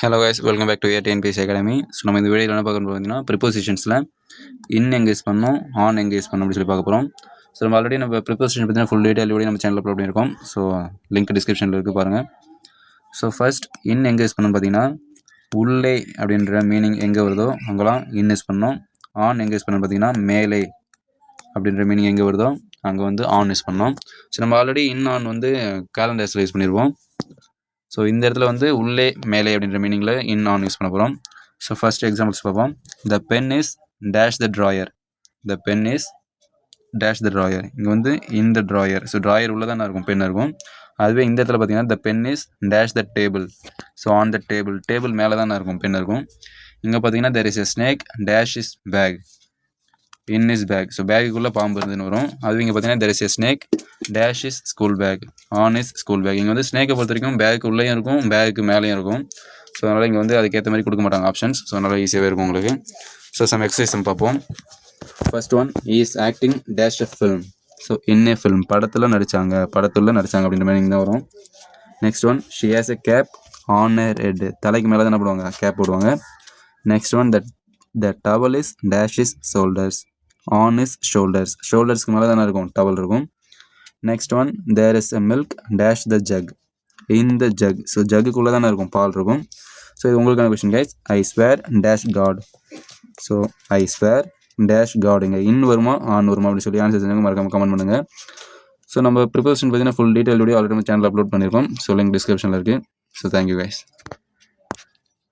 Hello guys, welcome back to TNPSC academy. So நம்ம இந்த வீடியோவில் என்ன பார்க்க போகிறோம் பார்த்தீங்கன்னா, ப்ரிப்போசிஷன்ஸில் இன் எங்கே யூஸ் பண்ணோம், ஆன் எங்கே யூஸ் பண்ணோம் அப்படின்னு சொல்லி பார்க்க போகிறோம். ஸோ நம்ம ஆல்ரெடி நம்ம ப்ரிப்போசிஷன் பார்த்தீங்கன்னா ஃபுல் டீட்டெயில் வீடியோ நம்ம சேனலில் அப்லோட் பண்ணியிருக்கோம். ஸோ லிங்க் டிஸ்கிரிப்ஷனில் இருக்குது பாருங்கள். ஸோ ஃபர்ஸ்ட் இன் எங்கே யூஸ் பண்ணோம் பார்த்தீங்கன்னா, உள்ளே அப்படின்ற மீனிங் எங்கே வருதோ அங்கெல்லாம் இன் யூஸ் பண்ணோம். ஆன் எங்கே யூஸ் பண்ணோம் பார்த்தீங்கன்னா, மேலே அப்படின்ற மீனிங் எங்கே வருதோ அங்கே வந்து ஆன் யூஸ் பண்ணோம். ஸோ நம்ம ஆல்ரெடி இன் ஆன் வந்து கேலண்டர்ஸில் யூஸ் பண்ணியிருப்போம். ஸோ இந்த இடத்துல வந்து உள்ளே மேலே அப்படின்ற மீனிங்கில் இன் ஆன் யூஸ் பண்ண போகிறோம். ஸோ ஃபர்ஸ்ட் எக்ஸாம்பிள்ஸ் பார்ப்போம். The pen is dash the drawer. The pen is dash the drawer. இங்கே வந்து இந்த ட்ராயர். ஸோ ட்ராயர் உள்ளே தானே இருக்கும், பென் இருக்கும். அதுவே இந்த இடத்துல பார்த்தீங்கன்னா the pen is dash the table. So on the table. Table மேலே தானே இருக்கும், பென் இருக்கும். இங்கே பார்த்தீங்கன்னா there is a snake dash his bag. In his bag. So பேக்குள்ளே பாம்பு இருந்துன்னு வரும். அது இங்கே பார்த்தீங்கன்னா there is a snake dash his school bag. On his school bag. இங்கே வந்து ஸ்னேக்கை பொறுத்த வரைக்கும் பேக்கு உள்ளேயும் இருக்கும், பேக்கு மேலேயும் இருக்கும். ஸோ அதனால் இங்கே வந்து அதுக்கேற்ற மாதிரி கொடுக்க மாட்டாங்க ஆப்ஷன்ஸ். ஸோ அதனால் ஈஸியாகவே இருக்கும் உங்களுக்கு. ஸோ சம் எக்ஸசைஸ் பார்ப்போம். First one is acting dash a film. So in a film. படத்தில் நடித்தாங்க அப்படின்ற மாதிரி இங்கே தான் வரும். Next one she has a cap on her head. தலைக்கு மேலே தானே போடுவாங்க, கேப் போடுவாங்க. Next one the towel is dash his shoulders. On his shoulders. ஷோல்டர்ஸ்க்கு மேலே தானே இருக்கும், டவல் இருக்கும். Next one there is a milk dash the jug. In the jug. So ஜக்குள்ளே தானே இருக்கும், பால் இருக்கும். ஸோ இது உங்களுக்கான question guys. I swear dash God. So I swear dash God. இங்கே இன் வருமா ஆன் வருமா அப்படின்னு சொல்லி ஆன்சர் செஞ்சுங்க, மறக்காம கமெண்ட் பண்ணுங்கள். ஸோ நம்ம ப்ரிப்பரேஷன் பார்த்தீங்கன்னா ஃபுல் டீட்டெயில் வீடியோ ஆல்ரெடி நம்ம சேனல் அப்லோட் பண்ணியிருக்கோம். ஸோ லிங்க் டிஸ்கிரிப்ஷனில் இருக்குது. So thank you guys.